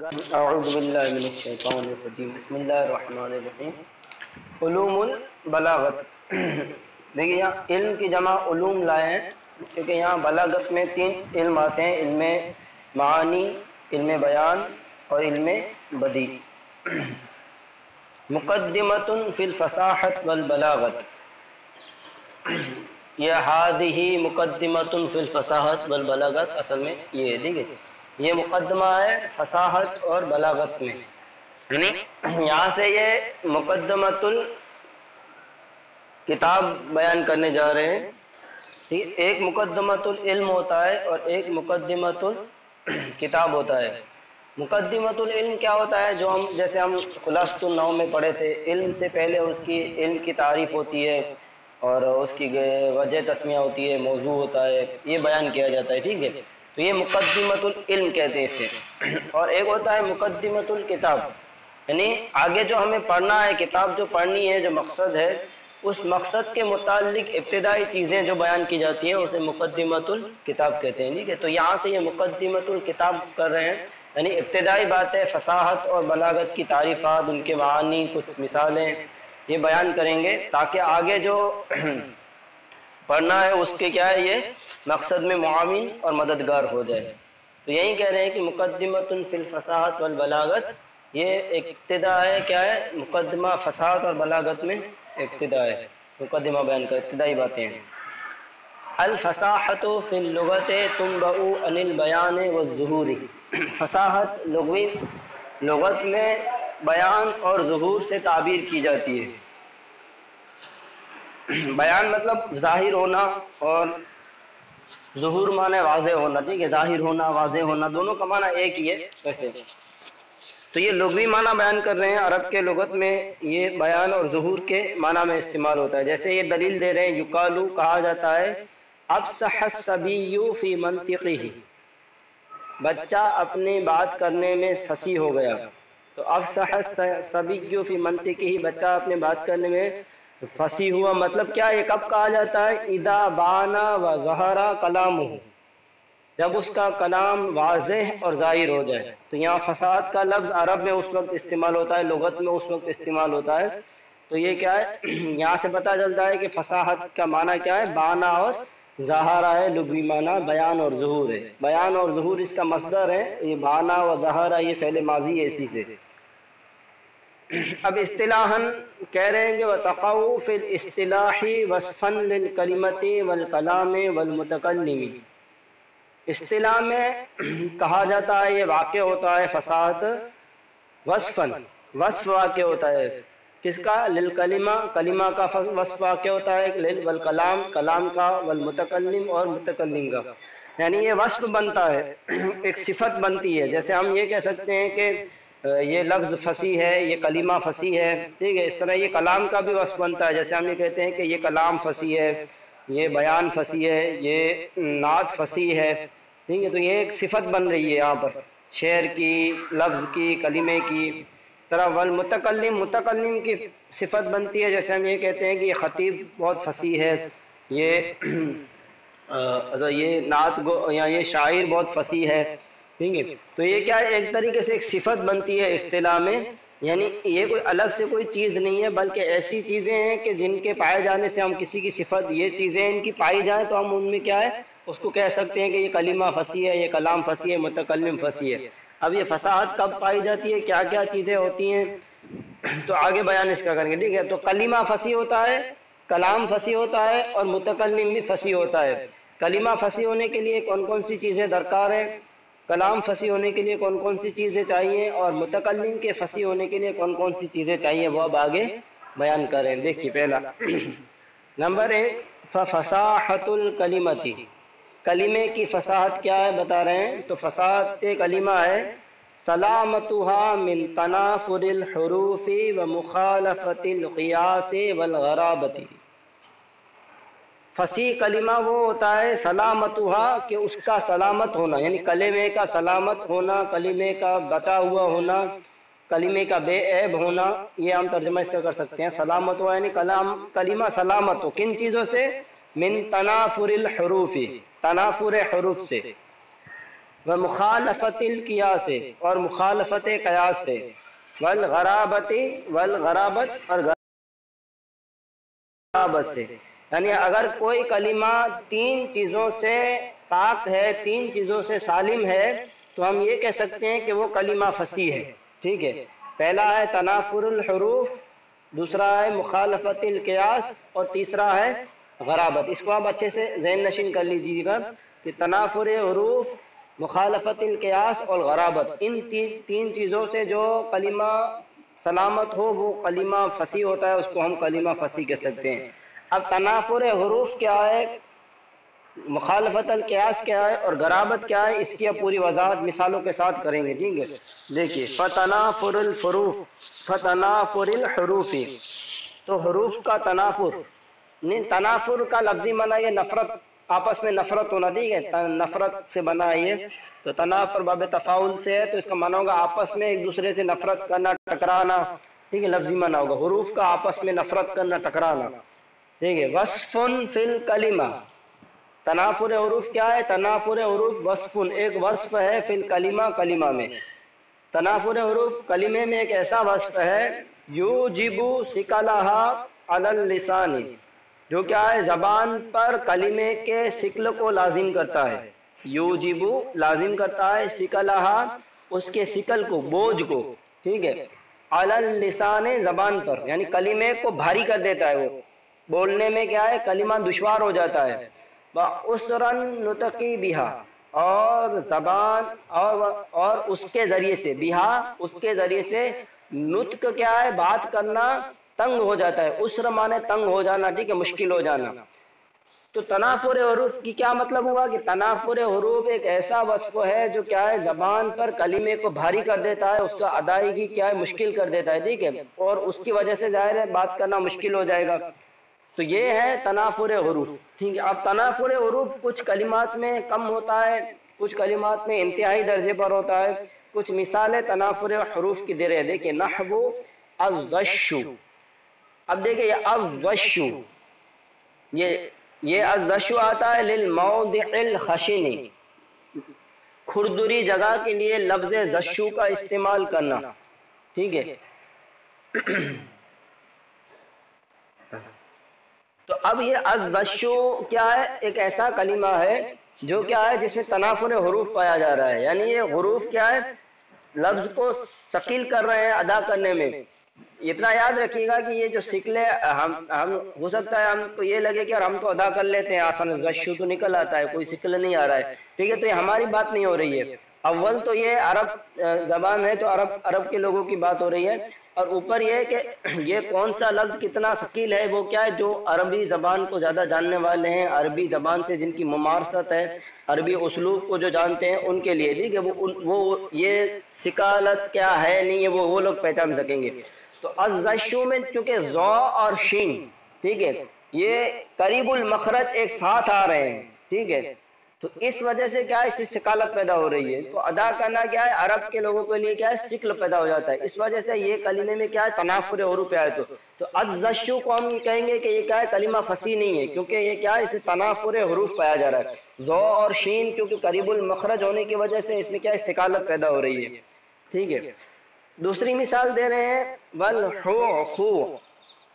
اعوذ باللہ من الشیطان الرجیم بسم اللہ الرحمن الرحیم۔ علوم البلاغت، دیکھیے یہاں علم کی جمع علوم لائے ہیں کیونکہ یہاں بلاغت میں 3 علم آتے ہیں: علم معانی، علم بیان اور علم بدیع۔ مقدمۃ فی الفصاحت والبلاغت، یہ ہذہ مقدمۃ فی الفصاحت والبلاغت اصل میں یہ ہے، ٹھیک ہے، یہ مقدمہ ہے فصاحت اور بلاغت میں، یعنی یہاں سے یہ مقدمۃ الکتاب بیان کرنے جا رہے ہیں۔ ایک مقدمۃ العلم ہوتا ہے اور ایک مقدمۃ الکتاب ہوتا ہے۔ مقدمۃ العلم کیا ہوتا ہے؟ جو ہم جیسے ہم خلاصۃ النحو میں پڑھے تھے، علم سے پہلے اس کی علم کی تعریف ہوتی ہے اور اس کی وجہ تسمیہ ہوتی ہے، موضوع ہوتا ہے، یہ بیان کیا جاتا ہے، ٹھیک ہے، تو یہ مقدمۃ العلم کہتے ہیں اسے۔ اور ایک ہوتا ہے مقدمۃ الکتاب، یعنی آگے جو ہمیں پڑھنا ہے، کتاب جو پڑھنی ہے، جو مقصد ہے، اس مقصد کے متعلق ابتدائی چیزیں جو بیان کی جاتی ہیں اسے مقدمۃ الکتاب کہتے ہیں، ٹھیک ہے۔ تو یہاں سے یہ مقدمۃ الکتاب کر رہے ہیں، یعنی ابتدائی باتیں فصاحت اور بلاغت کی تعریفات، ان کے معانی، کچھ مثالیں یہ بیان کریں گے تاکہ آگے جو پڑھنا ہے اس کے کیا ہے، یہ مقصد میں معاون اور مددگار ہو جائے۔ تو یہی کہہ رہے ہیں کہ مقدمۃ فی الفصاحت والبلاغت، یہ ابتدا ہے، کیا ہے، مقدمہ فصاحت اور بلاغت میں ابتدا ہے، مقدمہ بیان کا ابتدائی باتیں ہیں۔ الفصاحت فی اللغت تنبع عن البیان والظہور، فصاحت لغت میں بیان اور ظہور سے تعبیر کی جاتی ہے۔ بیان مطلب ظاہر ہونا اور ظہور معنی واضح ہونا، ٹھیک ہے، ظاہر ہونا، واضح ہونا، دونوں کا معنی ایک ہی ہے ویسے۔ تو یہ لغوی معنی بیان کر رہے ہیں، عرب کے لغت میں یہ بیان اور ظہور کے معنی میں استعمال ہوتا ہے۔ جیسے یہ دلیل دے رہے ہیں، یقالو کہا جاتا ہے، افصح الصبی فی منطقہ، بچہ اپنی بات کرنے میں فصیح ہو گیا۔ تو افصح الصبی فی منطقہ، بچہ اپنے بات کرنے میں فصیح ہوا، مطلب کیا، یہ کب کہا جاتا ہے؟ اذا بانا وظہر کلامہ، جب اس کا کلام واضح اور ظاہر ہو جائے۔ تو یہاں فصاحت کا لفظ عرب میں اس وقت استعمال ہوتا ہے، لغت میں اس وقت استعمال ہوتا ہے۔ تو یہ کیا ہے، یہاں سے پتہ چلتا ہے کہ فصاحت کا معنی کیا ہے، بانا اور ظہارا ہے، لغوی معنی بیان اور ظہور ہے۔ بیان اور ظہور اس کا مصدر ہے، یہ بانا و ظہارا یہ فعل ماضی ہے اسی سے۔ اب اصطلاحاً کہہ رہے ہیں کہ وَتَقَعُ فِي الْإِصْطِلَاحِ وَصْفًا لِلْكَلِمَةِ وَالْكَلَامِ وَالْمُتَكَلِّمِ، اصطلاح میں کہا جاتا ہے، یہ واقع ہوتا ہے فصاحت وصفاً، وصف واقع ہوتا ہے کس کا؟ للکلمہ، کلمہ کا وصف واقع ہوتا ہے، والکلام، کلام کا، والمتکلم اور متکلم کا، یعنی یہ وصف بنتا ہے، ایک صفت بنتی ہے۔ جیسے ہم یہ کہہ سکتے ہیں کہ یہ لفظ فصیح ہے، یہ کلمہ فصیح ہے، ٹھیک ہے، اس طرح یہ کلام کا بھی وصف بنتا ہے۔ جیسے ہم یہ کہتے ہیں کہ یہ کلام فصیح ہے، یہ بیان فصیح ہے، یہ نعت فصیح ہے، ٹھیک ہے، تو یہ ایک صفت بن رہی ہے یہاں پر، شعر کی، لفظ کی، کلمے کی طرح۔ والمتکلم، متکلم کی صفت بنتی ہے، جیسے ہم یہ کہتے ہیں کہ یہ خطیب بہت فصیح ہے، یہ نعت گو یا یہ شاعر بہت فصیح ہے، ٹھیک ہے۔ تو یہ کیا ہے، ایک طریقے سے ایک صفت بنتی ہے اصطلاح میں، یعنی یہ کوئی الگ سے کوئی چیز نہیں ہے، بلکہ ایسی چیزیں ہیں کہ جن کے پائے جانے سے ہم کسی کی صفت، یہ چیزیں ان کی پائی جائیں تو ہم ان میں کیا ہے، اس کو کہہ سکتے ہیں کہ یہ کلمہ فصیح ہے، یہ کلام فصیح ہے، متکلم فصیح ہے۔ اب یہ فصاحت کب پائی جاتی ہے، کیا کیا چیزیں ہوتی ہیں، تو آگے بیان اس کا کریں گے، ٹھیک ہے۔ تو کلمہ فصیح ہوتا ہے، کلام فصیح ہوتا ہے اور متکلم بھی فصیح ہوتا ہے۔ کلمہ فصیح ہونے کے لیے کون کون سی چیزیں درکار ہیں، کلام فصیح ہونے کے لیے کون کون سی چیزیں چاہیے، اور متکلم کے فصیح ہونے کے لیے کون کون سی چیزیں چاہیے، وہ اب آگے بیان کریں۔ دیکھیے پہلا نمبر 1، فصاحت الکلمۃ، کلمے کی فصاحت کیا ہے بتا رہے ہیں۔ تو فصاحت کلمہ ہے سلامتها من تنافر الحروف ومخالفت القیاس والغرابۃ، فصیح کلمہ وہ ہوتا ہے سلامتها، کہ اس کا سلامت ہونا، یعنی کلمے کا سلامت ہونا، کلمے کا بچا ہوا ہونا، کلمے کا بے عیب ہونا، یہ ہم ترجمہ اس کا کر سکتے ہیں۔ سلامت ہوا یعنی کلمہ سلامت ہو، کن چیزوں سے؟ من تنافر الحروف، تنافر حروف سے، و مخالفت القیاس اور مخالفت قیاس سے، والغرابت اور غرابت سے، یعنی اگر کوئی کلمہ تین چیزوں سے پاک ہے، تین چیزوں سے سالم ہے، تو ہم یہ کہہ سکتے ہیں کہ وہ کلمہ فصیح ہے، ٹھیک ہے۔ پہلا ہے تنافر الحروف، دوسرا ہے مخالفت القیاس، اور تیسرا ہے غرابت۔ اس کو آپ اچھے سے ذہن نشین کر لیجیے گا کہ تنافر حروف، مخالفت القیاس اور غرابت، ان تین چیزوں سے جو کلمہ سلامت ہو وہ کلمہ فصیح ہوتا ہے، اس کو ہم کلمہ فصیح کہہ سکتے ہیں۔ اب تنافر حروف کیا ہے، مخالفت القیاس کیا ہے اور غرابت کیا ہے، اس کی اب پوری وضاحت مثالوں کے ساتھ کریں گے، ٹھیک ہے۔ دیکھیے فتنافر الحروف، تو حروف کا تنافر، تنافر کا لفظی معنی یہ نفرت، آپس میں نفرت ہونا، ٹھیک ہے، نفرت سے بنا ہے یہ، تو تنافر باب تفاعل سے ہے، تو اس کا معنی ہوگا آپس میں ایک دوسرے سے نفرت کرنا، ٹکرانا، ٹھیک ہے، لفظی معنی ہوگا حروف کا آپس میں نفرت کرنا، ٹکرانا، ٹھیک ہے۔ وصف فی الکلمہ، تنافر حروف کیا ہے، تنافر حروف وصف، ایک وصف ہے، فی الکلمہ، کلمہ میں، تنافر حروف کلمے میں ایک ایسا وصف ہے، یوجب ثقلھا علی اللسان، جو کیا ہے زبان پر کلمے کے ثقل کو لازم کرتا ہے، یوجب لازم کرتا ہے، ثقلھا اس کے ثقل کو، بوجھ کو، ٹھیک ہے، علی اللسان زبان پر، یعنی کلمے کو بھاری کر دیتا ہے، وہ بولنے میں کیا ہے کلمہ دشوار ہو جاتا ہے، وَأُسْرًا نُتَقِي بِهَا، اور زبان اور اس کے ذریعے سے، بہا اس کے ذریعے سے، نطق کیا ہے بات کرنا تنگ ہو جاتا ہے، اسر مانے تنگ ہو جانا، ٹھیک ہے، مشکل ہو جانا۔ تو تنافر حروف کی کیا مطلب ہوا کہ تنافر حروف ایک ایسا وصف ہے جو کیا ہے زبان پر کلمے کو بھاری کر دیتا ہے، اس کا ادائیگی کیا ہے مشکل کر دیتا ہے، ٹھیک ہے، اور اس کی وجہ سے ظاہر ہے بات کرنا مشکل ہو جائے گا، تو یہ ہے تنافر حروف، ٹھیک ہے۔ اب تنافر حروف کچھ کلمات میں کم ہوتا ہے، کچھ کلمات میں انتہائی درجے پر ہوتا ہے، کچھ مثالیں تنافر حروف کی دے رہے ہیں، دیکھیں نحو الغش، اب دیکھیں یہ الغش، یہ الغش آتا ہے للموضع الخشن، کھردری جگہ کے لیے لفظ غشو کا استعمال کرنا، ٹھیک ہے۔ تو اب یہ الغشو کیا ہے، ایک ایسا کلمہ ہے جو کیا ہے جس میں تنافر حروف پایا جا رہا ہے، یعنی یہ حروف کیا ہے لفظ کو ثقیل کر رہے ہیں ادا کرنے میں۔ اتنا یاد رکھیے گا کہ یہ جو ثقل ہے، ہم ہو سکتا ہے ہم کو یہ لگے کہ ہم تو ادا کر لیتے ہیں آسان، غشو تو نکل آتا ہے، کوئی ثقل نہیں آ رہا ہے، ٹھیک ہے، تو یہ ہماری بات نہیں ہو رہی ہے، اول تو یہ عرب زبان ہے، تو عرب کے لوگوں کی بات ہو رہی ہے، اور اوپر یہ کہ یہ کون سا لفظ کتنا ثقیل ہے، وہ کیا ہے جو عربی زبان کو زیادہ جاننے والے ہیں، عربی زبان سے جن کی ممارست ہے، عربی اسلوب کو جو جانتے ہیں ان کے لیے، ٹھیک ہے، وہ یہ ثقالت کیا ہے نہیں ہے وہ لوگ پہچان سکیں گے۔ تو الغشو میں چونکہ ذو اور شین، ٹھیک ہے، یہ قریب المخرج ایک ساتھ آ رہے ہیں، ٹھیک ہے، تو اس وجہ سے کیا ہے اس میں ثقالت پیدا ہو رہی ہے، تو ادا کرنا کیا ہے عرب کے لوگوں کے لیے کیا ہے ثقل پیدا ہو جاتا ہے، اس وجہ سے یہ کلمے میں کیا ہے تنافر حروف آئے، تو الغشو کو ہم کہیں گے کہ یہ کیا ہے کلمہ فصیح نہیں ہے، کیونکہ یہ کیا ہے اس میں تنافر حروف پایا جا رہا ہے، ذو اور شین کیونکہ قریب المخرج ہونے کی وجہ سے اس میں کیا ہے ثقالت پیدا ہو رہی ہے، ٹھیک ہے۔ دوسری مثال دے رہے ہیں والحو،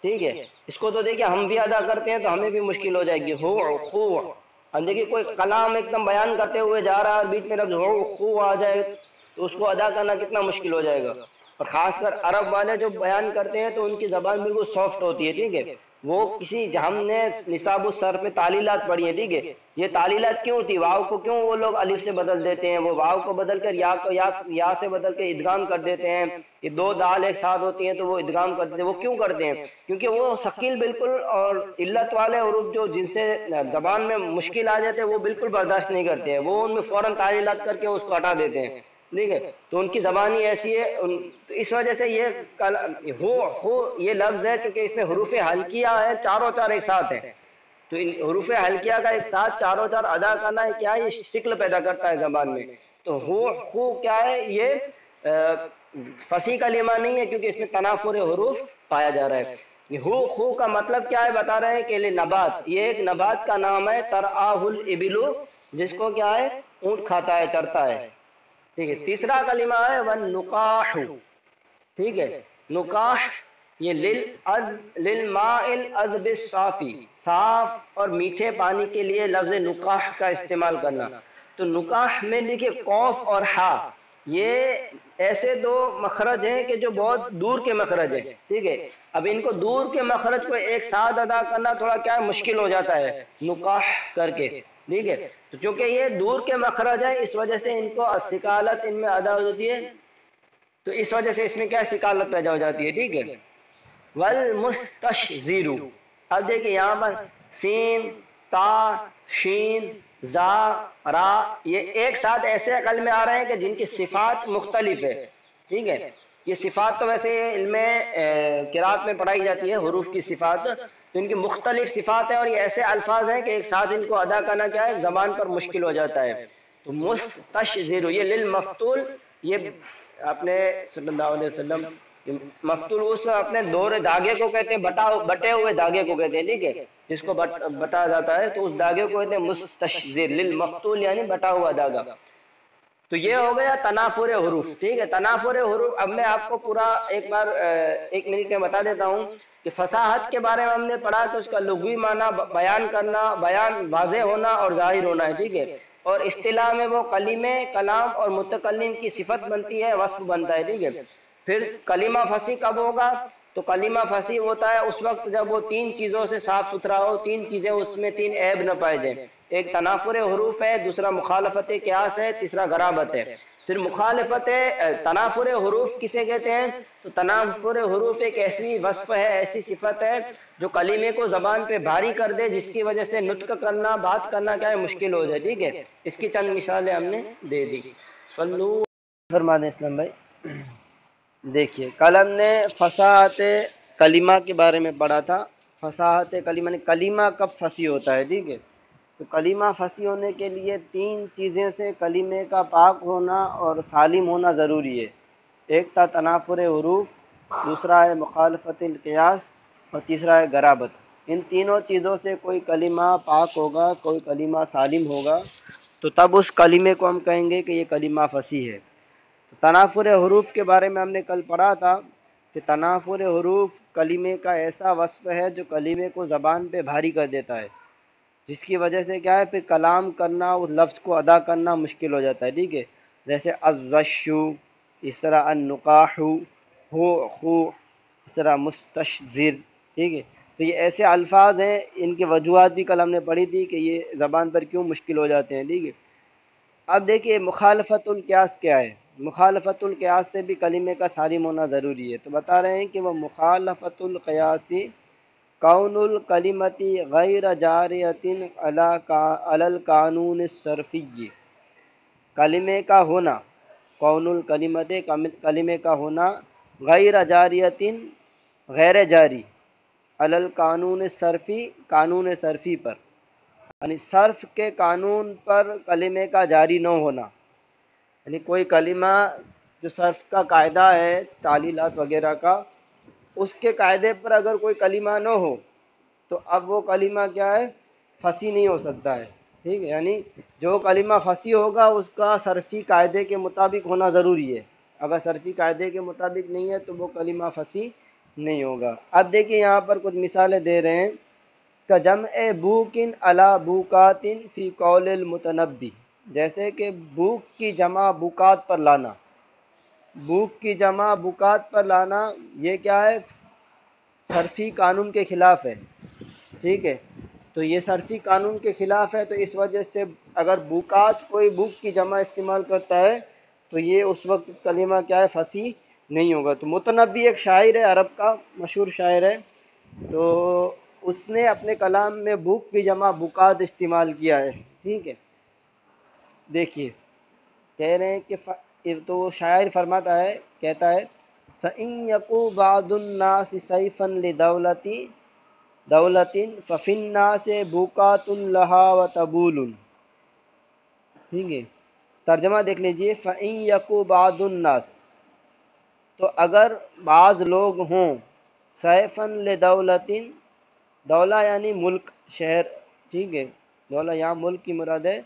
ٹھیک ہے، اس کو تو دیکھیں ہم بھی ادا کرتے ہیں تو ہمیں بھی مشکل ہو جائے گی، ہو خو، ہم دیکھیے کوئی کلام ایک دم بیان کرتے ہوئے جا رہا ہے اور بیچ میں لفظ ہو خو آ جائے تو اس کو ادا کرنا کتنا مشکل ہو جائے گا، اور خاص کر عرب والے جو بیان کرتے ہیں تو ان کی زبان بالکل سافٹ ہوتی ہے، ٹھیک ہے، وہ ہم نے نصاب الصرف میں تعلیلات پڑھی ہیں، ٹھیک ہے، یہ تعلیلات کیوں ہوتی، واو کو کیوں وہ لوگ الف سے بدل دیتے ہیں، وہ واو کو بدل کر یا کو یا سے بدل کے ادغام کر دیتے ہیں، یہ دو دال ایک ساتھ ہوتی ہیں تو وہ ادغام کرتے ہیں، وہ کیوں کرتے ہیں، کیونکہ وہ ثقیل بالکل اور علت والے حروف جو جن سے زبان میں مشکل آ جاتے ہیں وہ بالکل برداشت نہیں کرتے ہیں، وہ ان میں فوراً تعلیلات کر کے اس کو ہٹا دیتے ہیں، ٹھیک ہے، تو ان کی زبان ہی ایسی ہے، تو اس وجہ سے یہ ہو یہ لفظ ہے چونکہ اس میں حروف حلقیہ ہے، چاروں چار ایک ساتھ ہیں، تو ان حروف حلقیہ کا ایک ساتھ چاروں چار ادا کرنا ہے کیا ہے یہ شکل پیدا کرتا ہے زبان میں، تو ہو کیا ہے یہ فصیح کلمہ نہیں ہے کیونکہ اس میں تنافر حروف پایا جا رہا ہے۔ خو کا مطلب کیا ہے بتا رہے ہیں کہ نبات، یہ ایک نبات کا نام ہے، ترآہ الابل، جس کو کیا ہے اونٹ کھاتا ہے، چرتا ہے، ٹھیک ہے۔ تیسرا کلمہ ہے والنقاح، ٹھیک ہے۔ نقاح یہ للماء العذب الصافی، صاف اور میٹھے پانی کے لیے لفظ نقاح کا استعمال کرنا۔ تو نقاح میں دیکھیے قوف اور ہا، یہ ایسے دو مخرج ہیں کہ جو بہت دور کے مخرج ہیں، ٹھیک ہے۔ اب ان کو دور کے مخرج کو ایک ساتھ ادا کرنا تھوڑا کیا مشکل ہو جاتا ہے نقاح کر کے، ٹھیک ہے۔ تو چونکہ یہ دور کے مخرج ہے اس وجہ سے ان کو ثقالت ان میں ادا ہو جاتی ہے، تو اس وجہ سے اس میں کیا ثقالت پیدا ہو جاتی ہے، ٹھیک ہے۔ والمستشزر، اب دیکھیں یہاں پر سین، تا، شین، زا، را، یہ ایک ساتھ ایسے عقل میں آ رہے ہیں کہ جن کی صفات مختلف ہے، ٹھیک ہے۔ یہ صفات تو ویسے علم قرات میں پڑھائی جاتی ہے، حروف کی صفات، تو ان کی مختلف صفات ہیں اور یہ ایسے الفاظ ہیں کہ ایک ساتھ ان کو ادا کرنا کیا ہے زبان پر مشکل ہو جاتا ہے۔ تو مستشزر یہ للمفتول، یہ اپنے صلی اللہ علیہ وسلم مفتول اس اپنے دور دھاگے کو کہتے ہیں، بٹے ہوئے دھاگے کو کہتے ہیں، ٹھیک ہے، جس کو بٹا جاتا ہے تو اس دھاگے کو کہتے ہیں مستشزر، للمفتول یعنی بٹا ہوا دھاگا۔ تو یہ ہو گیا تنافر حروف، ٹھیک ہے۔ تنافر حروف اب میں آپ کو پورا ایک بار 1 منٹ میں بتا دیتا ہوں کہ فصاحت کے بارے میں ہم نے پڑھا کہ اس کا لغوی معنی بیان کرنا، بیان واضح ہونا اور ظاہر ہونا ہے، ٹھیک ہے۔ اور اصطلاح میں وہ کلمے، کلام اور متکلم کی صفت بنتی ہے، وصف بنتا ہے، ٹھیک ہے۔ پھر کلمہ فصیح کب ہوگا؟ تو کلمہ فصیح ہوتا ہے اس وقت جب وہ 3 چیزوں سے صاف ستھرا ہو، 3 چیزیں اس میں 3 عیب نہ پائے جائیں۔ ایک تنافر حروف ہے، دوسرا مخالفت قیاس ہے، تیسرا غرابت ہے۔ پھر مخالفت تنافر حروف کسے کہتے ہیں؟ تو تنافر حروف ایک ایسی وصف ہے، ایسی صفت ہے جو کلمے کو زبان پہ بھاری کر دے، جس کی وجہ سے نطق کرنا، بات کرنا کیا ہے مشکل ہو جائے، ٹھیک ہے۔ اس کی چند مثالیں ہم نے دے دی۔ صلو فرما دیں اسلام بھائی۔ دیکھیے کل ہم نے فصاحت کلمہ کے بارے میں پڑھا تھا۔ فصاحت کلمہ نے کلمہ کب فصیح ہوتا ہے، ٹھیک ہے۔ تو کلمہ فصیح ہونے کے لیے 3 چیزیں سے کلمے کا پاک ہونا اور سالم ہونا ضروری ہے۔ ایک تھا تنافر حروف، دوسرا ہے مخالفت القیاس اور تیسرا ہے غرابت۔ ان تینوں چیزوں سے کوئی کلمہ پاک ہوگا، کوئی کلمہ سالم ہوگا، تو تب اس کلمے کو ہم کہیں گے کہ یہ کلمہ فصیح ہے۔ تنافر حروف کے بارے میں ہم نے کل پڑھا تھا کہ تنافر حروف کلمے کا ایسا وصف ہے جو کلمے کو زبان پہ بھاری کر دیتا ہے، جس کی وجہ سے کیا ہے پھر کلام کرنا، اس لفظ کو ادا کرنا مشکل ہو جاتا ہے، ٹھیک ہے۔ جیسے الزشو، اس طرح النقاح، ہو، خو، اس طرح مستشزر، ٹھیک ہے۔ تو یہ ایسے الفاظ ہیں، ان کی وجوہات بھی کل ہم نے پڑھی تھی کہ یہ زبان پر کیوں مشکل ہو جاتے ہیں، ٹھیک ہے۔ اب دیکھیے مخالفت القیاس کیا ہے۔ مخالفت القیاس سے بھی کلمے کا سالم ہونا ضروری ہے۔ تو بتا رہے ہیں کہ وہ مخالفت القیاسی کون الکلمتی غیر جاریۃ علی القانون الصرفی، کلمے کا ہونا، کون الکلمت کلمے کا ہونا غیر جاریۃ غیر جاری، علی القانون الصرفی قانون صرفی پر، یعنی صرف کے قانون پر کلمے کا جاری نہ ہونا، یعنی کوئی کلمہ جو صرف کا قاعدہ ہے تعلیلات وغیرہ کا، اس کے قاعدے پر اگر کوئی کلمہ نہ ہو تو اب وہ کلمہ کیا ہے فصیح نہیں ہو سکتا ہے، ٹھیک ہے۔ یعنی جو کلمہ فصیح ہوگا اس کا صرفی قاعدے کے مطابق ہونا ضروری ہے، اگر صرفی قاعدے کے مطابق نہیں ہے تو وہ کلمہ فصیح نہیں ہوگا۔ اب دیکھیے یہاں پر کچھ مثالیں دے رہے ہیں کہ جمع بوکن علی بوکاتن فی قول المتنبی، جیسے کہ بوک کی جمع بوکات پر لانا، بوک کی جمع بوکات پر لانا یہ کیا ہے صرفی قانون کے خلاف ہے، ٹھیک ہے۔ تو یہ صرفی قانون کے خلاف ہے، تو اس وجہ سے اگر بوکات کوئی بوک کی جمع استعمال کرتا ہے تو یہ اس وقت کلمہ کیا ہے فصیح نہیں ہوگا۔ تو متنبی ایک شاعر ہے عرب کا، مشہور شاعر ہے، تو اس نے اپنے کلام میں بوک کی جمع بوکات استعمال کیا ہے، ٹھیک ہے۔ دیکھیے کہہ رہے ہیں کہ تو شاعر فرماتا ہے، کہتا ہے فَإِن يَقُوا بَعْضُ النَّاسِ سَيْفًا لِدَوْلَةٍ فَفِي النَّاسِ بُكَاتٌ لَهَا وَتَبُولٌ، ٹھیک ہے۔ ترجمہ دیکھ لیجئے، فَإِن يَقُوا بَعْضُ النَّاسِ، تو اگر بعض لوگ ہوں، سَيْفًا لِدَوْلَةٍ، دولہ یعنی ملک، شہر، ٹھیک ہے، دولہ یہاں ملک کی مراد ہے،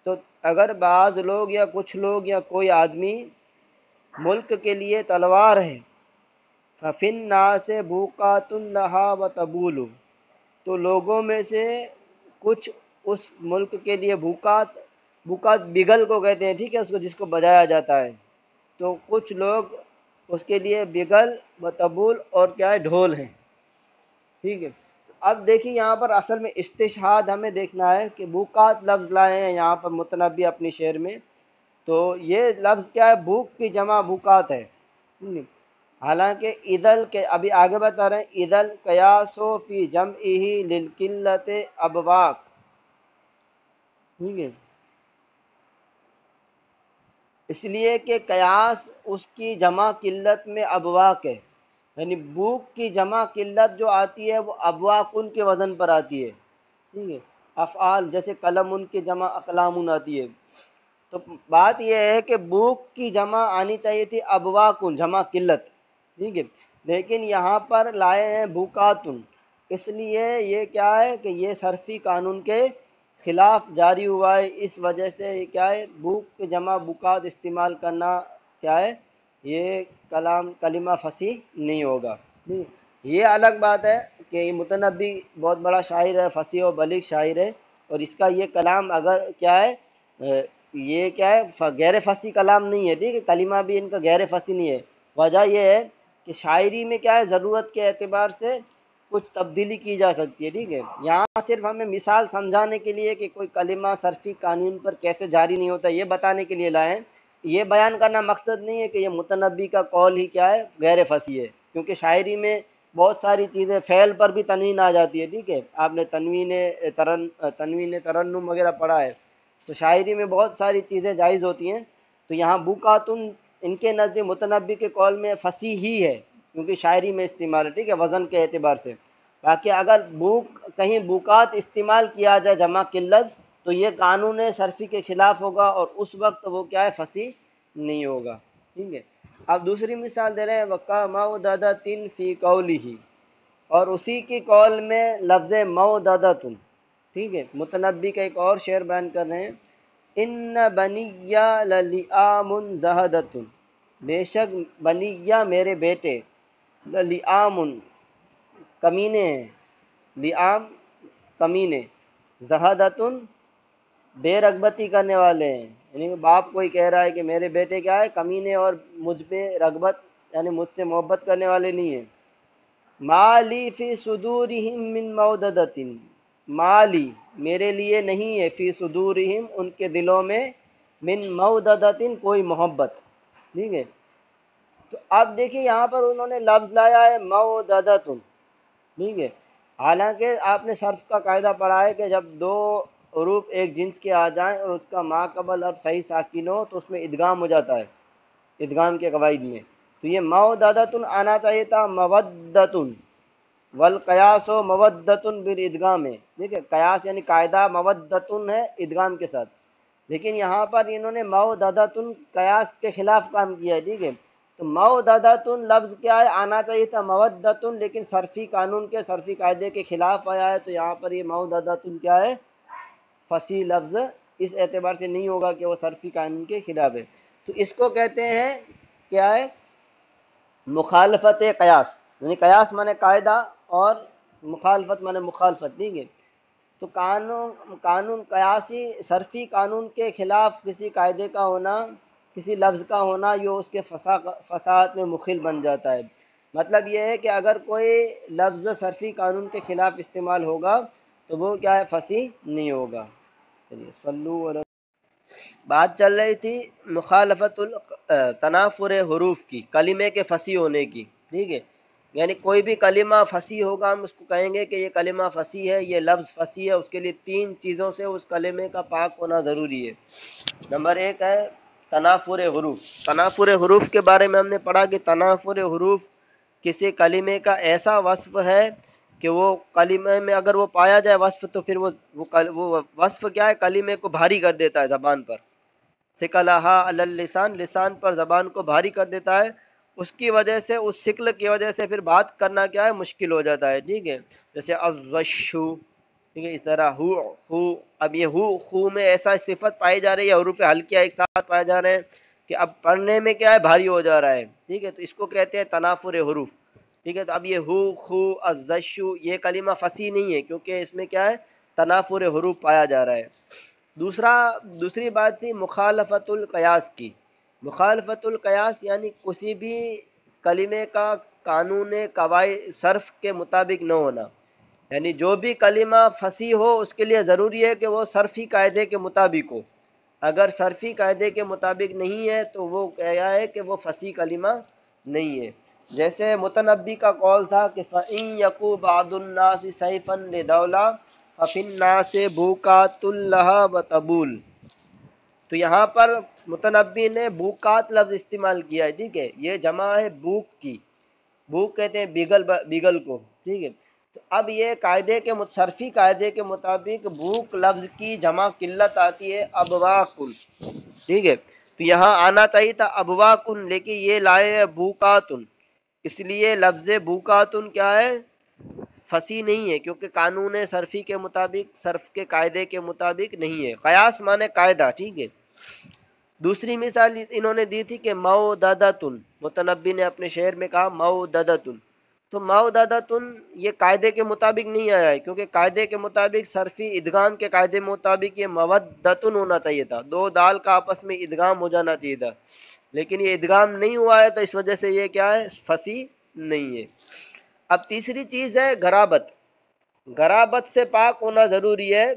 تو اگر بعض لوگ یا کچھ لوگ یا کوئی آدمی ملک کے لیے تلوار ہے، ففن نا سے بوقات لہا و تبول، تو لوگوں میں سے کچھ اس ملک کے لیے بھوکات، بھوکات بگل کو کہتے ہیں، ٹھیک ہے، اس کو جس کو بجایا جاتا ہے، تو کچھ لوگ اس کے لیے بگل و تبول اور کیا ہے ڈھول ہیں، ٹھیک ہے۔ اب دیکھیے یہاں پر اصل میں استشہاد ہمیں دیکھنا ہے کہ بوقات لفظ لائے ہیں یہاں پر متنبی اپنی شعر میں، تو یہ لفظ کیا ہے، بھوک کی جمع بوقات ہے، حالانکہ ادل کے ابھی آگے بتا رہے ہیں، ادل قیاسو فی جمعہ للقلت ابواق، ٹھیک ہے، اس لیے کہ قیاس اس کی جمع قلت میں ابواق ہے، یعنی بوک کی جمع قلت جو آتی ہے وہ ابواقن کے وزن پر آتی ہے، ٹھیک ہے، افعال جیسے قلم ان کی جمع اقلام آتی ہے، تو بات یہ ہے کہ بوک کی جمع آنی چاہیے تھی ابواقن جمع قلت، ٹھیک ہے، لیکن یہاں پر لائے ہیں بوکاتن، اس لیے یہ کیا ہے کہ یہ صرفی قانون کے خلاف جاری ہوا ہے، اس وجہ سے یہ کیا ہے بوک کی جمع بوکات استعمال کرنا کیا ہے، یہ کلمہ فصیح نہیں ہوگا، ٹھیک۔ یہ الگ بات ہے کہ یہ متنبی بہت بڑا شاعر ہے، فصیح و بلیغ شاعر ہے، اور اس کا یہ کلام اگر کیا ہے یہ کیا ہے غیر فصیح کلام نہیں ہے، ٹھیک ہے، کلمہ بھی ان کا غیر فصیح نہیں ہے، وجہ یہ ہے کہ شاعری میں کیا ہے ضرورت کے اعتبار سے کچھ تبدیلی کی جا سکتی ہے، ٹھیک ہے، یہاں صرف ہمیں مثال سمجھانے کے لیے کہ کوئی کلمہ صرفی قانون پر کیسے جاری نہیں ہوتا یہ بتانے کے لیے لائیں، یہ بیان کرنا مقصد نہیں ہے کہ یہ متنبی کا قول ہی کیا ہے غیر فصیح ہے، کیونکہ شاعری میں بہت ساری چیزیں فعل پر بھی تنوین آ جاتی ہے، ٹھیک ہے، آپ نے تنوین ترنم وغیرہ پڑھا ہے، تو شاعری میں بہت ساری چیزیں جائز ہوتی ہیں، تو یہاں بوقاتن ان کے نزد متنبی کے قول میں فصیح ہی ہے، کیونکہ شاعری میں استعمال ہے، ٹھیک ہے، وزن کے اعتبار سے، باقی اگر کہیں بوقات استعمال کیا جائے جمع قلت تو یہ قانون صرفی کے خلاف ہوگا اور اس وقت وہ کیا ہے فصیح نہیں ہوگا، ٹھیک ہے۔ اب دوسری مثال دے رہے ہیں وَقَا مَوْدَدَةٍ فِي قَوْلِهِ، اور اسی کی قول میں لفظ موددتن، ٹھیک ہے، متنبی کا ایک اور شعر بیان کر رہے ہیں، ان بنیّ للیام زہدۃ، بے شک بنیّ میرے بیٹے، للیام کمینے ہیں، لیام کمینے، زہدۃ بے رغبتی کرنے والے ہیں، یعنی کہ باپ کوئی کہہ رہا ہے کہ میرے بیٹے کیا ہے کمینے اور مجھ پہ رغبت یعنی مجھ سے محبت کرنے والے نہیں ہیں، مالی فی صدورہم من موددۃ، مالی میرے لیے نہیں ہے، فی صدورہم ان کے دلوں میں، من موددۃ کوئی محبت، ٹھیک ہے، تو اب دیکھیے یہاں پر انہوں نے لفظ لایا ہے موددۃ، ٹھیک ہے، حالانکہ آپ نے صرف کا قاعدہ پڑھا ہے کہ جب دو حروف ایک جنس کے آ جائیں اور اس کا ما قبل اب صحیح ساکن ہو تو اس میں ادغام ہو جاتا ہے، ادغام کے قواعد میں، تو یہ موددۃ آنا چاہیے تھا مودۃ، والقیاس و مودۃ بالادغام ہے، ٹھیک ہے، قیاس یعنی قاعدہ مودۃ ہے ادغام کے ساتھ، لیکن یہاں پر انہوں نے موددۃ قیاس کے خلاف کام کیا ہے، ٹھیک ہے، تو موددۃ لفظ کیا ہے آنا چاہیے تھا مودۃ، لیکن صرفی قانون کے صرفی قاعدے کے خلاف آیا ہے، تو یہاں پر یہ موددۃ کیا ہے فصیح لفظ اس اعتبار سے نہیں ہوگا کہ وہ صرفی قانون کے خلاف ہے، تو اس کو کہتے ہیں کیا ہے مخالفت قیاس، یعنی قیاس مانے قاعدہ اور مخالفت مانے مخالفت، ٹھیک ہے، تو قانون قیاسی صرفی قانون کے خلاف کسی قاعدے کا ہونا، کسی لفظ کا ہونا، یہ اس کے فصاحت میں مخل بن جاتا ہے، مطلب یہ ہے کہ اگر کوئی لفظ صرفی قانون کے خلاف استعمال ہوگا تو وہ کیا ہے فصیح نہیں ہوگا۔ چلیے صلو علی، بات چل رہی تھی مخالفت تنافر حروف کی، کلمے کے فصیح ہونے کی، ٹھیک ہے، یعنی کوئی بھی کلمہ فصیح ہوگا ہم اس کو کہیں گے کہ یہ کلمہ فصیح ہے، یہ لفظ فصیح ہے، اس کے لیے تین چیزوں سے اس کلمے کا پاک ہونا ضروری ہے۔ نمبر ایک ہے تنافر حروف، تنافر حروف کے بارے میں ہم نے پڑھا کہ تنافر حروف کسی کلمے کا ایسا وصف ہے کہ وہ کلمے میں اگر وہ پایا جائے وصف تو پھر وہ وصف کیا ہے کلمے کو بھاری کر دیتا ہے زبان پر، ثقلھا علی اللسان، لسان پر زبان کو بھاری کر دیتا ہے، اس کی وجہ سے اس شکل کی وجہ سے پھر بات کرنا کیا ہے مشکل ہو جاتا ہے، ٹھیک ہے، جیسے الغش، ٹھیک ہے، اس طرح ہو، اب یہ ہو میں ایسا صفت پائی جا رہی ہے، حروف ہلکیہ ایک ساتھ پائے جا رہے ہیں کہ اب پڑھنے میں کیا ہے بھاری ہو جا رہا ہے، ٹھیک ہے، تو اس کو کہتے ہیں تنافر حروف، ٹھیک ہے۔ تو اب یہ ہو، خو، الزشو، یہ کلمہ فصیح نہیں ہے کیونکہ اس میں کیا ہے تنافر حروف پایا جا رہا ہے۔ دوسری بات تھی مخالفت القیاس کی۔ مخالفت القیاس یعنی کسی بھی کلمے کا قانون قواعد صرف کے مطابق نہ ہونا، یعنی جو بھی کلمہ فصیح ہو اس کے لیے ضروری ہے کہ وہ صرفی قاعدے کے مطابق ہو، اگر صرفی قاعدے کے مطابق نہیں ہے تو وہ کیا ہے کہ وہ فصیح کلمہ نہیں ہے۔ جیسے متنبی کا قول تھا کہ فَإِن يَكُ بَعْضُ النَّاسِ سَيْفًا لِدَوْلَةٍ فَفِي النَّاسِ بُوقَاتٌ لَهَا وَتَبُول، تو یہاں پر متنبی نے بوکات لفظ استعمال کیا ہے، ٹھیک ہے، یہ جمع ہے بوک کی، بوک کہتے ہیں بیگل کو، ٹھیک ہے۔ تو اب یہ قاعدے کے صرفی قاعدے کے مطابق بوک لفظ کی جمع قلت آتی ہے ابواکن، ٹھیک ہے، تو یہاں آنا چاہیے تھا ابواکن، لیکن یہ لائے ہیں بوکاتن، اس لیے لفظ بوکاتن کیا ہے فصیح نہیں ہے کیونکہ قانون صرفی کے مطابق، صرف کے قاعدے کے مطابق نہیں ہے۔ قیاس مانے قاعدہ، ٹھیک ہے۔ دوسری مثال انہوں نے دی تھی کہ موددتن، متنبی نے اپنے شعر میں کہا موددتن، تو موددتن یہ قاعدے کے مطابق نہیں آیا ہے کیونکہ قاعدے کے مطابق صرفی ادغام کے قاعدے کے مطابق یہ موددتن ہونا چاہیے تھا، دو دال کا آپس میں ادغام ہو جانا چاہیے تھا، لیکن یہ ادغام نہیں ہوا ہے تو اس وجہ سے یہ کیا ہے فصیح نہیں ہے۔ اب تیسری چیز ہے غرابت۔ غرابت سے پاک ہونا ضروری ہے،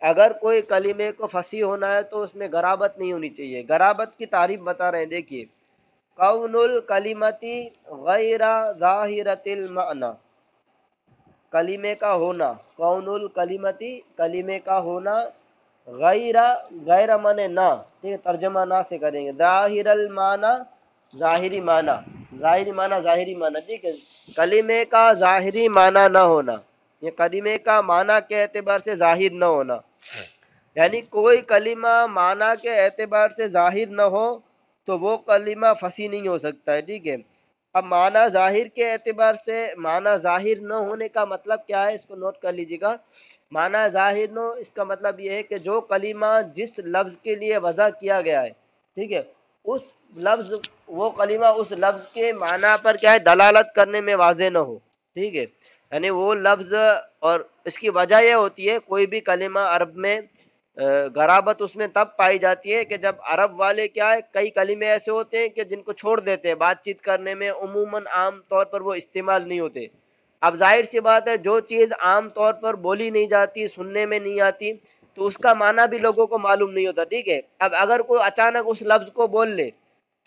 اگر کوئی کلمے کو فصیح ہونا ہے تو اس میں غرابت نہیں ہونی چاہیے۔ غرابت کی تعریف بتا رہے ہیں، دیکھیے کون الکلمتی غیر ظاہرۃ المعنی، کلمے کا ہونا، کون الکلمتی کلمے کا ہونا، غیر معنی نہ، ٹھیک ہے، ترجمہ نہ سے کریں گے، ظاہر المعنی ظاہری معنی، ظاہری معنی ظاہری معنی، ٹھیک ہے، کلمے کا ظاہری معنی نہ ہونا، یہ کلمے کا معنی کے اعتبار سے ظاہر نہ ہونا، یعنی کوئی کلمہ معنی کے اعتبار سے ظاہر نہ ہو تو وہ کلمہ فصیح نہیں ہو سکتا ہے، ٹھیک ہے۔ اب معنی ظاہر کے اعتبار سے، معنی ظاہر نہ ہونے کا مطلب کیا ہے اس کو نوٹ کر لیجیے گا۔ معنی ظاہر نہ، اس کا مطلب یہ ہے کہ جو کلمہ جس لفظ کے لیے وضع کیا گیا ہے، ٹھیک ہے، اس لفظ، وہ کلمہ اس لفظ کے معنی پر کیا ہے دلالت کرنے میں واضح نہ ہو، ٹھیک ہے، یعنی وہ لفظ، اور اس کی وجہ یہ ہوتی ہے کوئی بھی کلمہ عرب میں غرابت اس میں تب پائی جاتی ہے کہ جب عرب والے کیا ہے کئی کلمے ایسے ہوتے ہیں کہ جن کو چھوڑ دیتے ہیں، بات چیت کرنے میں عموماً عام طور پر وہ استعمال نہیں ہوتے۔ اب ظاہر سی بات ہے جو چیز عام طور پر بولی نہیں جاتی، سننے میں نہیں آتی، تو اس کا معنی بھی لوگوں کو معلوم نہیں ہوتا، ٹھیک ہے۔ اب اگر کوئی اچانک اس لفظ کو بول لے